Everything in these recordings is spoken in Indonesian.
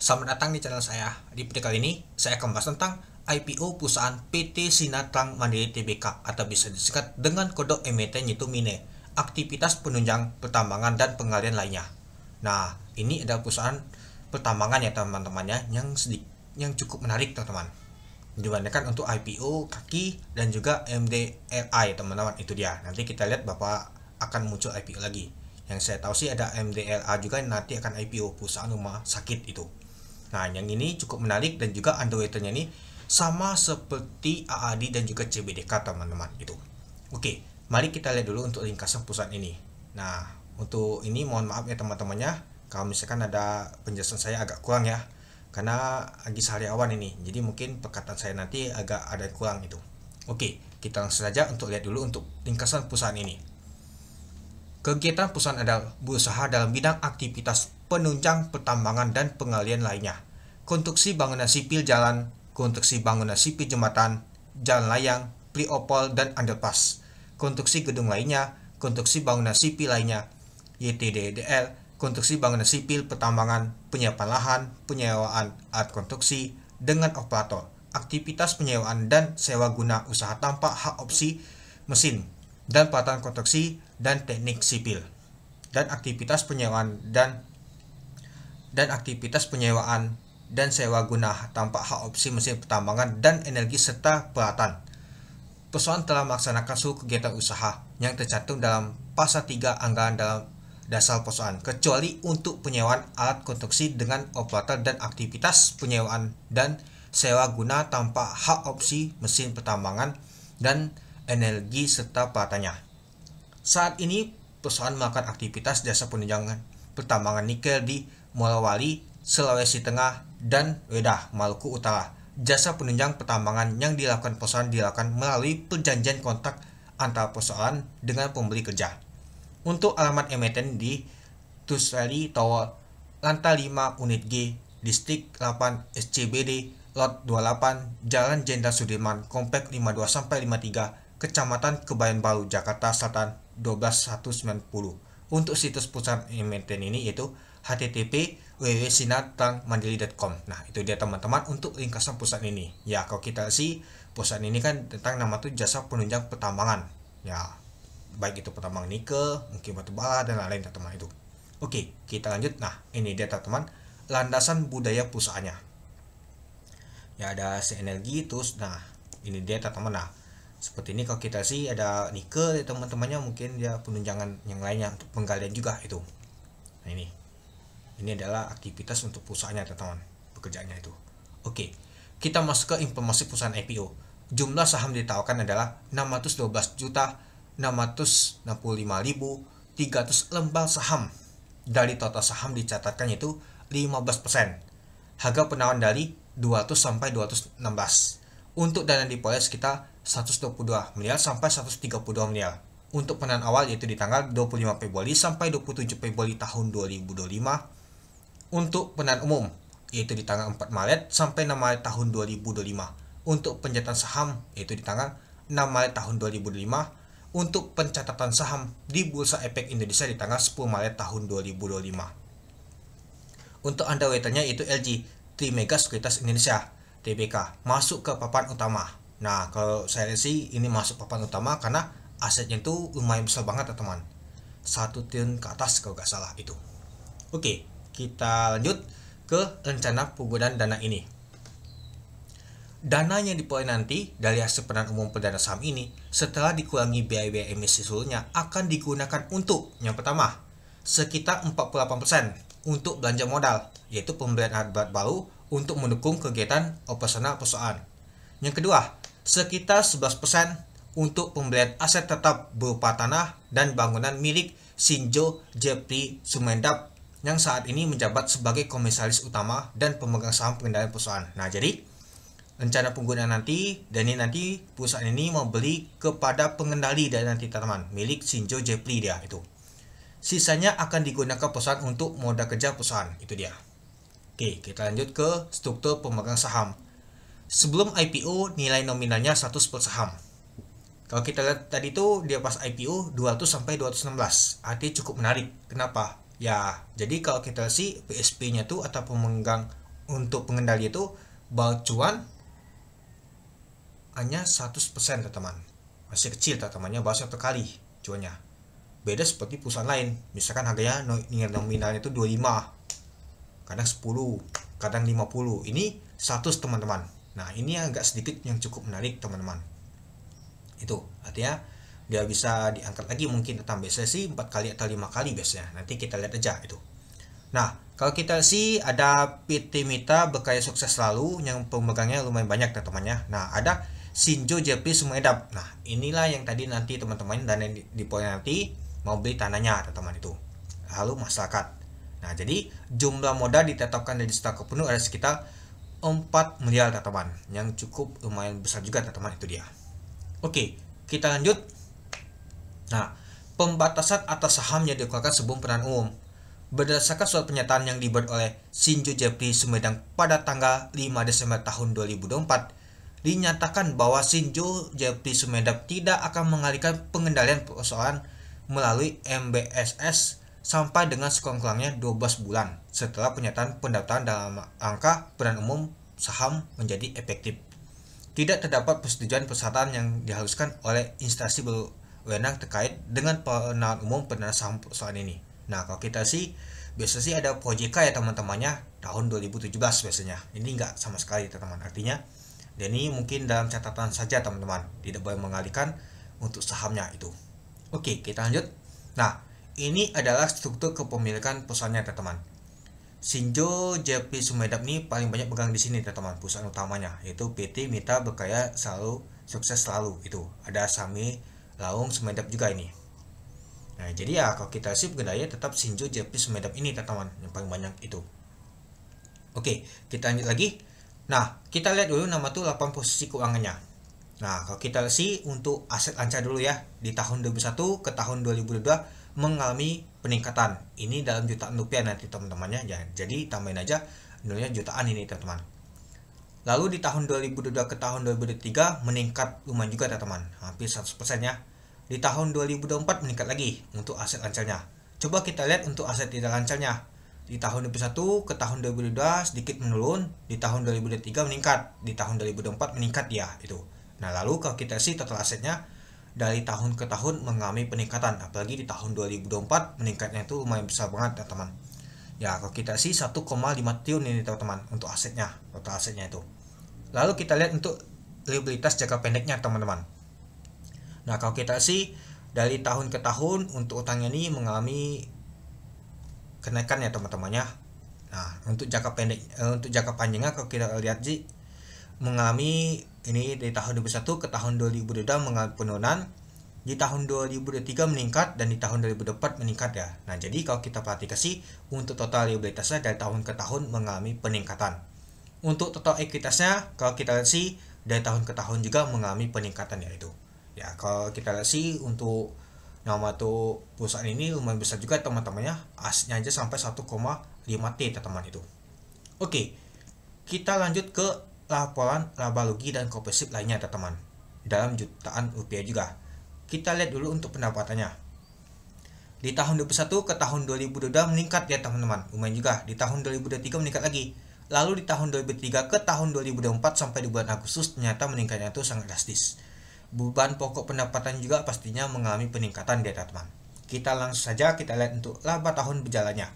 Selamat datang di channel saya. Di video kali ini, saya akan membahas tentang IPO perusahaan PT Sinatang Mandiri Tbk atau bisa disingkat dengan kode emiten yaitu MINE, aktivitas penunjang pertambangan dan penggalian lainnya. Nah, ini adalah perusahaan pertambangan ya teman-teman ya, yang cukup menarik teman-teman. Dibandingkan untuk IPO kaki dan juga MDLA ya teman-teman, itu dia. Nanti kita lihat Bapak akan muncul IPO lagi. Yang saya tahu sih ada MDLA juga yang nanti akan IPO, perusahaan rumah sakit itu. Nah, yang ini cukup menarik dan juga underwriternya ini sama seperti AAD dan juga CBDK teman-teman itu. Oke, mari kita lihat dulu untuk ringkasan perusahaan ini. Nah, untuk ini mohon maaf ya teman-temannya, kalau misalkan ada penjelasan saya agak kurang ya, karena lagi sehariawan ini, jadi mungkin perkataan saya nanti agak ada kurang itu. Oke, kita langsung saja untuk lihat dulu untuk ringkasan perusahaan ini. Kegiatan perusahaan adalah berusaha dalam bidang aktivitas penunjang pertambangan dan penggalian lainnya. Konstruksi bangunan sipil jalan, konstruksi bangunan sipil jembatan, jalan layang, pre-opol dan underpass. Konstruksi gedung lainnya, konstruksi bangunan sipil lainnya, YTDDL, konstruksi bangunan sipil pertambangan, penyiapan lahan, penyewaan alat konstruksi dengan operator, aktivitas penyewaan dan sewa guna usaha tanpa hak opsi mesin dan peralatan konstruksi dan teknik sipil, dan aktivitas penyewaan dan sewa guna tanpa hak opsi mesin pertambangan dan energi serta peralatan. Perusahaan telah melaksanakan seluruh kegiatan usaha yang tercantum dalam pasal 3 anggaran dalam dasar perusahaan, kecuali untuk penyewaan alat konstruksi dengan operator dan aktivitas penyewaan dan sewa guna tanpa hak opsi mesin pertambangan dan energi serta peralatannya. Saat ini perusahaan melakukan aktivitas jasa penunjangan pertambangan nikel di Morowali, Sulawesi Tengah, dan Wedah, Maluku Utara. Jasa penunjang pertambangan yang dilakukan perusahaan dilakukan melalui perjanjian kontrak antara perusahaan dengan pembeli kerja. Untuk alamat emiten di Tuswali Tower, Lantai 5 Unit G, Distrik 8 SCBD, Lot 28, Jalan Jenderal Sudirman, Komplek 52-53, Kecamatan Kebayan Baru, Jakarta Selatan 12190. Untuk situs perusahaan emiten ini yaitu http://www.sinatangmandiri.com. Nah, itu dia teman-teman untuk ringkasan perusahaan ini. Ya, kalau kita sih perusahaan ini kan tentang nama tuh jasa penunjang pertambangan. Ya, baik itu pertambangan nikel, mungkin batu bara dan lain-lain teman-teman itu. Oke, kita lanjut. Nah, ini dia teman-teman landasan budaya perusahaannya. Ya, ada Senergi terus. Nah, ini dia teman-teman. Nah, seperti ini kalau kita sih ada nikel ya teman-temannya, mungkin dia penunjangan yang lainnya untuk penggalian juga itu. Nah, ini adalah aktivitas untuk perusahaannya teman-teman, pekerjaannya itu. Oke, kita masuk ke informasi perusahaan IPO. Jumlah saham ditawarkan adalah 612.665.300 lembar saham. Dari total saham dicatatkan yaitu 15%. Harga penawaran dari 200 sampai 216. Untuk dana diperoleh sekitar 122 miliar sampai 132 miliar. Untuk pendanaan awal yaitu di tanggal 25 Februari sampai 27 Februari tahun 2025. Untuk pendanaan umum yaitu di tanggal 4 Maret sampai 6 Maret tahun 2025. Untuk pencatatan saham yaitu di tanggal 6 Maret tahun 2025. Untuk pencatatan saham di Bursa Efek Indonesia di tanggal 10 Maret tahun 2025. Untuk underwriternya yaitu LG Trimega Sekuritas Indonesia Tbk masuk ke papan utama. Nah, kalau saya lihat sih ini masuk papan utama karena asetnya itu lumayan besar banget teman-teman, 1 triliun ke atas kalau nggak salah itu. Oke, kita lanjut ke rencana penggunaan dana ini. Dana yang diperoleh nanti dari hasil pendanaan umum perdana saham ini setelah dikurangi biaya emisi seluruhnya akan digunakan untuk yang pertama sekitar 48% untuk belanja modal, yaitu pembelian alat berat baru untuk mendukung kegiatan operasional perusahaan. Yang kedua, sekitar 11% untuk pembelian aset tetap berupa tanah dan bangunan milik Shinjo Jeffrey Sumendap yang saat ini menjabat sebagai komisaris utama dan pemegang saham pengendalian perusahaan. Nah, jadi rencana penggunaan nanti, dan ini nanti perusahaan ini membeli kepada pengendali dan nanti teman-teman milik Shinjo Jeffrey dia itu. Sisanya akan digunakan perusahaan untuk modal kerja perusahaan, itu dia. Oke, kita lanjut ke struktur pemegang saham. Sebelum IPO nilai nominalnya 100 per saham. Kalau kita lihat tadi itu dia pas IPO 200 sampai 216. Artinya cukup menarik. Kenapa? Ya, jadi kalau kita sih PSP-nya tuh atau pemegang untuk pengendali itu bahwa cuan hanya 100% teman-teman, masih kecil teman-temannya, bahwa satu kali cuannya. Beda seperti perusahaan lain, misalkan harganya nilai nominalnya itu 25, kadang 10, kadang 50, ini 100 teman-teman. Nah ini agak sedikit yang cukup menarik teman-teman. Itu artinya dia bisa diangkat lagi, mungkin tambah sesi 4 kali atau 5 kali biasanya, nanti kita lihat aja itu. Nah kalau kita sih ada PT Mita Berkarya Sukses Selalu yang pemegangnya lumayan banyak teman-temannya. Nah ada Shinjo Jepri Sumedap. Nah inilah yang tadi nanti teman-teman dan di poin nanti mau beli tanahnya teman-teman itu, lalu masyarakat. Nah jadi jumlah modal ditetapkan dari stok penuh ada sekitar 4 miliar teman-teman, yang cukup lumayan besar juga teman-teman itu dia. Oke, kita lanjut. Nah, pembatasan atas saham yang dikeluarkan sebelum penahanan umum. Berdasarkan surat pernyataan yang dibuat oleh Shinjo Jepri Sumedang pada tanggal 5 Desember tahun 2024, dinyatakan bahwa Shinjo Jepri Sumedang tidak akan mengalihkan pengendalian perusahaan melalui MBSS sampai dengan sekurang-kurangnya 12 bulan setelah pernyataan pendaftaran dalam angka peran umum saham menjadi efektif. Tidak terdapat persetujuan persyaratan yang diharuskan oleh instansi berwenang terkait dengan penahanan umum penahanan saham perusahaan ini. Nah kalau kita sih biasa sih ada POJK ya teman-temannya tahun 2017 biasanya. Ini enggak sama sekali teman-teman. Artinya dan ini mungkin dalam catatan saja teman-teman, tidak boleh mengalihkan untuk sahamnya itu. Oke, kita lanjut. Nah, ini adalah struktur kepemilikan perusahaannya teman-teman. Shinjo Jepri Sumedap ini paling banyak pegang di sini teman-teman, perusahaan utamanya yaitu PT Mita Berkarya Sukses Selalu itu. Ada Sami Laung Sumedap juga ini. Nah, jadi ya kalau kita sih pengendalinya tetap Shinjo Jepri Sumedap ini teman-teman, yang paling banyak itu. Oke, kita lanjut lagi. Nah, kita lihat dulu nama tuh 8 posisi keuangannya. Nah, kalau kita sih untuk aset lancar dulu ya, di tahun 2021 ke tahun 2022 mengalami peningkatan. Ini dalam jutaan rupiah nanti teman-temannya ya. Jadi tambahin aja nilainya jutaan ini teman-teman. Lalu di tahun 2022 ke tahun 2023 meningkat lumayan juga teman-teman, hampir 100% ya. Di tahun 2024 meningkat lagi untuk aset lancarnya. Coba kita lihat untuk aset tidak lancarnya. Di tahun 2021 ke tahun 2022 sedikit menurun, di tahun 2023 meningkat, di tahun 2024 meningkat ya itu. Nah lalu kalau kita sih total asetnya dari tahun ke tahun mengalami peningkatan, apalagi di tahun 2024 meningkatnya itu lumayan besar banget teman-teman. Ya kalau kita sih 1,5 triliun ini teman-teman untuk asetnya, total asetnya itu. Lalu kita lihat untuk liabilitas jangka pendeknya teman-teman. Nah kalau kita sih dari tahun ke tahun untuk utangnya ini mengalami kenaikan ya teman-temannya. Nah untuk jangka pendek, untuk jangka panjangnya kalau kita lihat sih mengalami ini dari tahun 2021 ke tahun 2022 mengalami penurunan, di tahun 2023 meningkat, dan di tahun 2024 meningkat ya. Nah jadi kalau kita perhatikan sih untuk total liabilitasnya dari tahun ke tahun mengalami peningkatan. Untuk total ekuitasnya kalau kita lihat sih dari tahun ke tahun juga mengalami peningkatan ya itu. Ya kalau kita lihat sih untuk nama tuh perusahaan ini lumayan besar juga teman-temannya, asetnya aja sampai 1,5 T teman-teman itu. Oke, kita lanjut ke laporan laba rugi dan kompresif lainnya teman-teman, dalam jutaan rupiah juga. Kita lihat dulu untuk pendapatannya. Di tahun 2021 ke tahun 2022 meningkat ya teman-teman, lumayan juga. Di tahun 2023 meningkat lagi. Lalu di tahun 2003 ke tahun 2024 sampai di bulan Agustus ternyata meningkatnya itu sangat drastis. Beban pokok pendapatan juga pastinya mengalami peningkatan ya teman-teman. Kita langsung saja kita lihat untuk laba tahun berjalannya.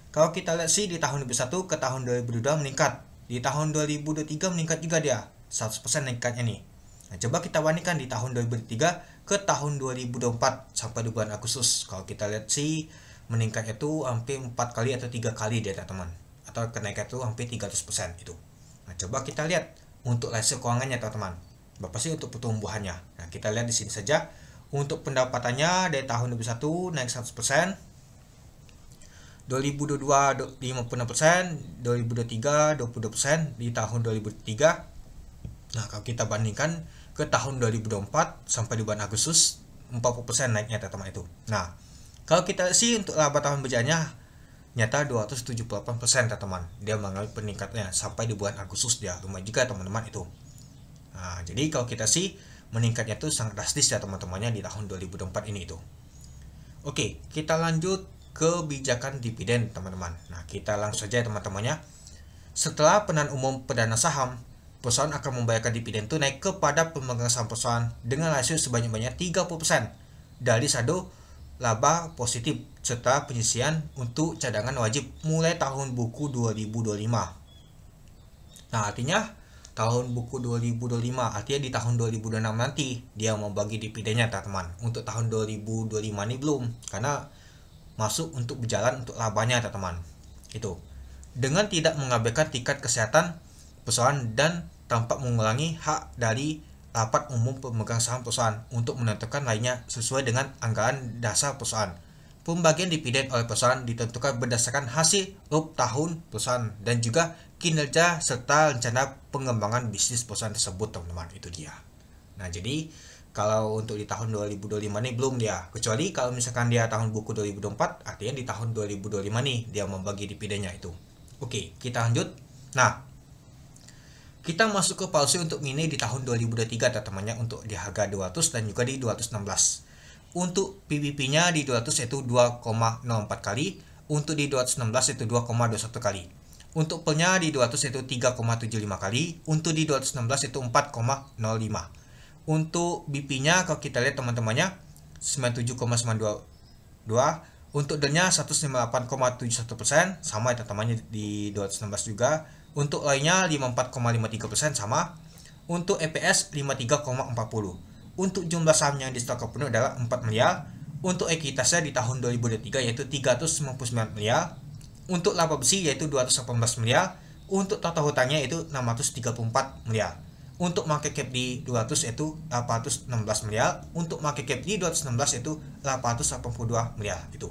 Kalau kita lihat sih di tahun 2021 ke tahun 2022 meningkat. Di tahun 2023 meningkat juga dia, 100% meningkatnya nih. Nah, coba kita bandingkan di tahun 2023 ke tahun 2024 sampai di bulan Agustus. Kalau kita lihat sih meningkatnya itu hampir 4 kali atau 3 kali dia teman-teman. Atau kenaikan itu hampir 300% itu. Nah, coba kita lihat untuk rasio keuangannya teman-teman. Berapa sih untuk pertumbuhannya? Nah, kita lihat di sini saja. Untuk pendapatannya dari tahun 2021 naik 100%, 2022 56%, 2023 20% di tahun 2003. Nah, kalau kita bandingkan ke tahun 2024 sampai di bulan Agustus 40% naiknya teman-teman itu. Nah, kalau kita sih untuk laba tahun berjalannya nyata 278% teman-teman. Dia mengalami peningkatannya sampai di bulan Agustus dia lumayan juga teman-teman itu. Nah, jadi kalau kita sih meningkatnya itu sangat drastis ya teman-temannya di tahun 2024 ini itu. Oke, kita lanjut kebijakan dividen teman-teman. Nah, kita langsung saja teman-temannya. Setelah penahan umum perdana saham, perusahaan akan membayarkan dividen tunai kepada pemegang saham perusahaan dengan rasio sebanyak-banyaknya 30% dari saldo laba positif setelah penyisian untuk cadangan wajib mulai tahun buku 2025. Nah, artinya tahun buku 2025, artinya di tahun 2026 nanti dia mau bagi dividennya, teman-teman. Untuk tahun 2025 ini belum, karena masuk untuk berjalan untuk labanya, teman-teman. Itu. Dengan tidak mengabaikan tingkat kesehatan perusahaan dan tanpa mengulangi hak dari rapat umum pemegang saham perusahaan untuk menentukan lainnya sesuai dengan anggaran dasar perusahaan. Pembagian dividen oleh perusahaan ditentukan berdasarkan hasil rup tahun perusahaan dan juga kinerja serta rencana pengembangan bisnis perusahaan tersebut, teman-teman. Itu dia. Nah, jadi kalau untuk di tahun 2025 ini belum dia, kecuali kalau misalkan dia tahun buku 2024, artinya di tahun 2025 nih dia membagi dividennya itu. Oke, kita lanjut. Nah, kita masuk ke policy untuk mini di tahun 2023, teman-temannya, untuk di harga 200 dan juga di 216. Untuk PBP-nya di 200 yaitu 2,04 kali, untuk di 216 itu 2,21 kali. Untuk P-nya di 200 yaitu 3,75 kali, untuk di 216 itu 4,05. Untuk BP-nya kalau kita lihat, teman-temannya, 97,922. Untuk D-nya 158,71%, sama ya teman-temannya di 216 juga. Untuk lainnya 54,53% sama. Untuk EPS 53,40. Untuk jumlah saham yang disetor penuh adalah 4 miliar. Untuk ekuitasnya di tahun 2023 yaitu 399 miliar. Untuk laba bersih yaitu 218 miliar. Untuk total hutangnya yaitu 634 miliar. Untuk market cap di 200 yaitu 816 miliar. Untuk market cap di 216 yaitu 882 miliar itu.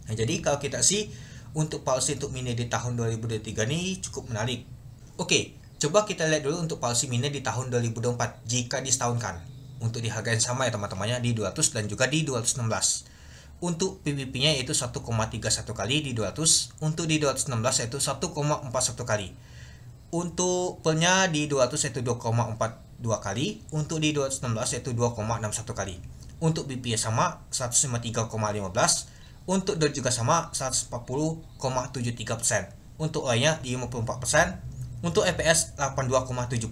Nah, jadi kalau kita sih untuk policy untuk mini di tahun 2023 ini cukup menarik. Oke, coba kita lihat dulu untuk policy mini di tahun 2024 jika disetahunkan. Untuk di harga yang sama ya teman-temannya di 200 dan juga di 216. Untuk PBP-nya yaitu 1,31 kali di 200, untuk di 216 yaitu 1,41 kali. Untuk P-nya di 200 yaitu 2,42 kali, untuk di 216 yaitu 2,61 kali. Untuk BP sama 153,15. Untuk D juga sama 140,73%. Untuk lainnya di 54%. Untuk EPS 82,70.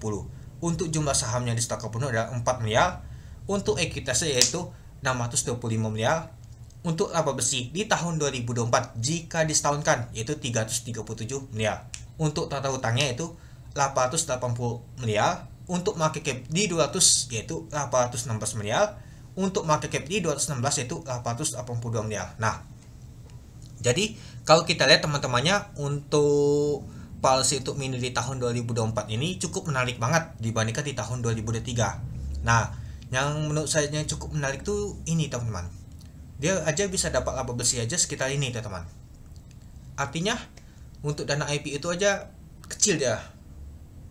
Untuk jumlah saham yang disetor penuh adalah 4 miliar. Untuk ekuitasnya yaitu 625 miliar. Untuk laba bersih di tahun 2024 jika disetahunkan yaitu 337 miliar. Untuk total hutangnya yaitu 880 miliar. Untuk market cap di 200 yaitu 816 miliar. Untuk market cap di 216 yaitu 882 miliar. Nah, jadi kalau kita lihat teman-temannya untuk policy untuk mini di tahun 2024 ini cukup menarik banget dibandingkan di tahun 2023. Nah, yang menurut saya yang cukup menarik tuh ini, teman-teman. Dia aja bisa dapat laba bersih aja sekitar ini, teman-teman. Artinya untuk dana IP itu aja kecil dia.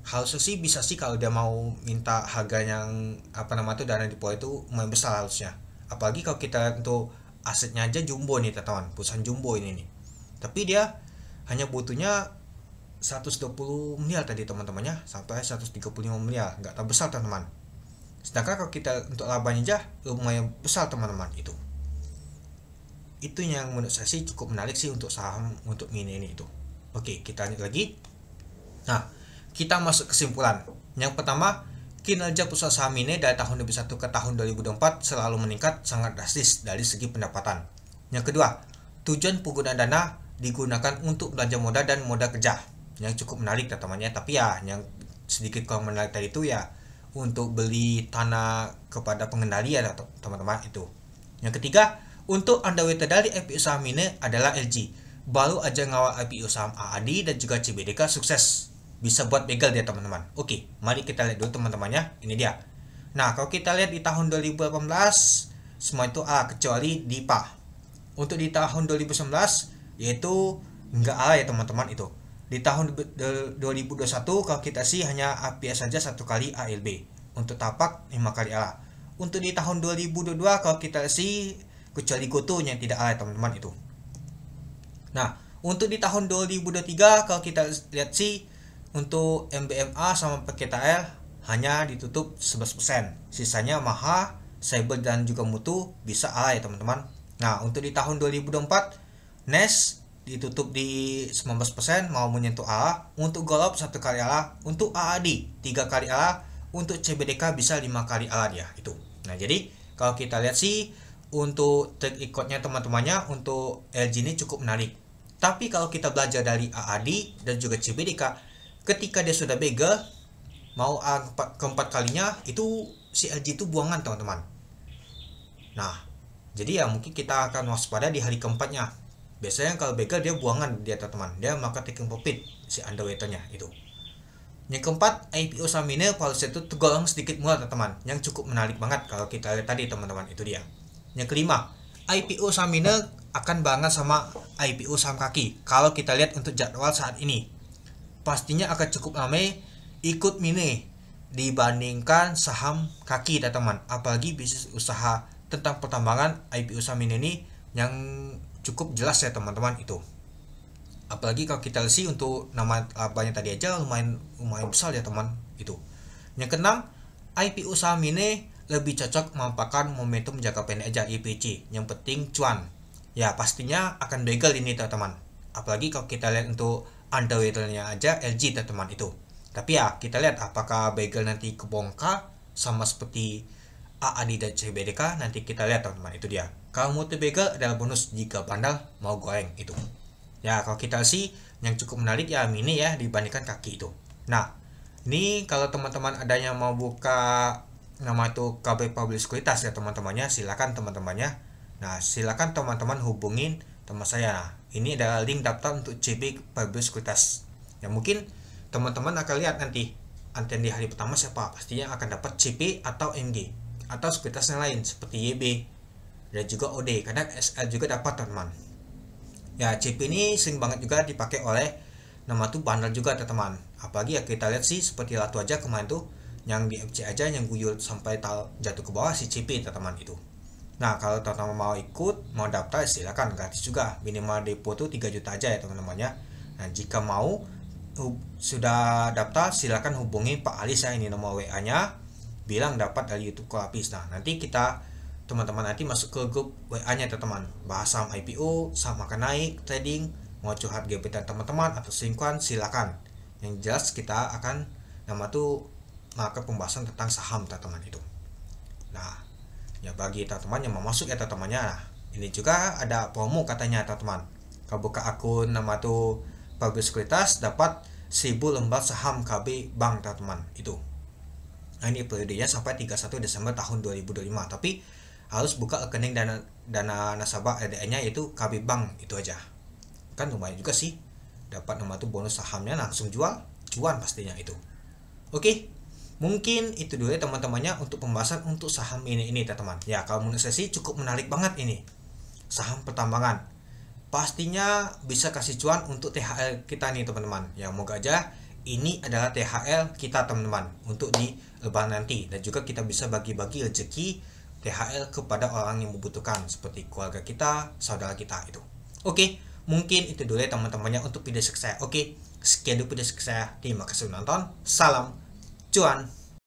Harusnya sih bisa sih kalau dia mau minta harga yang dana deploy itu lumayan besar harusnya. Apalagi kalau kita untuk asetnya aja jumbo nih, teman-teman, perusahaan jumbo ini nih. Tapi dia hanya butuhnya 120 miliar tadi, teman-temannya, sampai 135 miliar, nggak terlalu besar, teman-teman. Sedangkan kalau kita untuk labanya aja lumayan besar, teman-teman. Itu yang menurut saya sih cukup menarik sih untuk saham untuk mini ini itu. Oke, kita lanjut lagi. Nah, kita masuk kesimpulan. Yang pertama, kinerja perusahaan saham ini dari tahun 2021 ke tahun 2024 selalu meningkat sangat drastis dari segi pendapatan. Yang kedua, tujuan penggunaan dana digunakan untuk belanja modal dan modal kerja. Yang cukup menarik, teman-temannya. Tapi ya, yang sedikit kurang menarik tadi itu ya untuk beli tanah kepada pengendali ya, teman-teman itu. Yang ketiga, untuk underweight dari IPO saham ini adalah LG. Baru aja ngawal IPO saham AAD dan juga CBDK sukses. Bisa buat begal dia, teman-teman. Oke, mari kita lihat dulu, teman-temannya. Ini dia. Nah, kalau kita lihat di tahun 2018 semua itu A kecuali DIPA. Untuk di tahun 2019 yaitu enggak A ya, teman-teman itu. Di tahun 2021 kalau kita sih hanya APS saja 1 kali ALB. Untuk tapak 5 kali A. Untuk di tahun 2022 kalau kita sih kecuali GoTo yang tidak A ya, teman-teman itu. Nah, untuk di tahun 2023 kalau kita lihat sih untuk MBMA sama PKTL hanya ditutup 11%. Sisanya Maha, Cyber dan juga Mutu bisa A ya, teman-teman. Nah, untuk di tahun 2024 NES ditutup di 19%, mau menyentuh AA. Untuk golop 1 kali ALA, untuk AAD 3 kali ALA, untuk CBDK bisa 5 kali ALA dia itu. Nah, jadi kalau kita lihat sih untuk trik ikutnya teman-temannya untuk LG ini cukup menarik. Tapi kalau kita belajar dari AAD dan juga CBDK, ketika dia sudah begel mau keempat kalinya itu si LG itu buangan teman-teman. Nah, jadi ya mungkin kita akan waspada di hari keempatnya. Biasanya kalau begal dia buangan dia teman-teman, dia maka taking profit si underwaternya itu. Yang keempat, IPO saham ini policy itu tergolong sedikit murah teman-teman, yang cukup menarik banget kalau kita lihat tadi teman-teman, itu dia. Yang kelima, IPO saham ini akan barengan sama IPO saham kaki. Kalau kita lihat untuk jadwal saat ini, pastinya akan cukup ramai ikut mini dibandingkan saham kaki teman-teman. Apalagi bisnis usaha tentang pertambangan IPO saham ini yang cukup jelas ya teman-teman itu. Apalagi kalau kita lihat untuk nama labanya tadi aja lumayan besar ya teman itu. Yang keenam, IPO saham ini lebih cocok memanfaatkan momentum jangka pendek aja IPC. Yang penting cuan. Ya pastinya akan begal ini teman-teman. Apalagi kalau kita lihat untuk underwaternya aja LG teman-teman itu. Tapi ya kita lihat apakah begal nanti kebongkar sama seperti AAD dan CBDK, nanti kita lihat teman-teman, itu dia. Kalau multi begal adalah bonus jika bandal mau goreng itu. Ya kalau kita sih yang cukup menarik ya mini ya dibandingkan kaki itu. Nah ini kalau teman-teman adanya mau buka nama itu KB Public Sekuritas ya teman-temannya, silakan teman-temannya. Nah silakan teman-teman hubungin teman saya. Nah, ini adalah link daftar untuk CB Public Sekuritas. Ya mungkin teman-teman akan lihat nanti anten di hari pertama siapa, pastinya akan dapat CP atau MG atau sekuritas yang lain seperti YB dan juga OD, kadang SL juga dapat teman-teman. Ya CP ini sering banget juga dipakai oleh nama tuh bandar juga teman-teman. Apalagi ya kita lihat sih seperti Latu aja kemarin tuh yang di FC aja yang guyur sampai jatuh ke bawah si CP teman-teman itu. Nah kalau teman-teman mau ikut mau daftar silakan, gratis juga, minimal depo tuh 3 juta aja ya teman-temannya. Nah jika mau sudah daftar silakan hubungi Pak Alis ya, ini nomor WA nya, bilang dapat dari YouTube Kolapis. Nah nanti kita teman-teman nanti masuk ke grup WA nya teman-teman, bahas saham IPO, saham akan naik, trading, mau curhat gebetan teman-teman atau selingkuhan silakan. Yang jelas kita akan nama tuh maka pembahasan tentang saham teman-teman itu. Nah ya bagi teman-teman yang mau masuk ya teman-temannya, nah, ini juga ada promo katanya teman-teman. Kalau buka akun nama tuh Public Sekuritas dapat 1000 lembar saham KB Bank teman-teman itu. Nah ini periodenya sampai 31 Desember tahun 2025, tapi harus buka rekening dana nasabah LDN nya yaitu KB Bank itu aja. Kan lumayan juga sih, dapat nama tuh bonus sahamnya langsung jual, cuan pastinya itu. Oke, mungkin itu dulu ya teman-temannya untuk pembahasan untuk saham ini teman-teman. Ya kalau menurut saya sih cukup menarik banget ini saham pertambangan. Pastinya bisa kasih cuan untuk THL kita nih teman-teman. Ya moga aja ini adalah THL kita teman-teman untuk di lebaran nanti, dan juga kita bisa bagi-bagi rezeki THL kepada orang yang membutuhkan seperti keluarga kita, saudara kita itu. Oke, mungkin itu dulu ya teman-temannya untuk video saya. Oke, sekian dulu video saya. Terima kasih menonton. Salam cuan.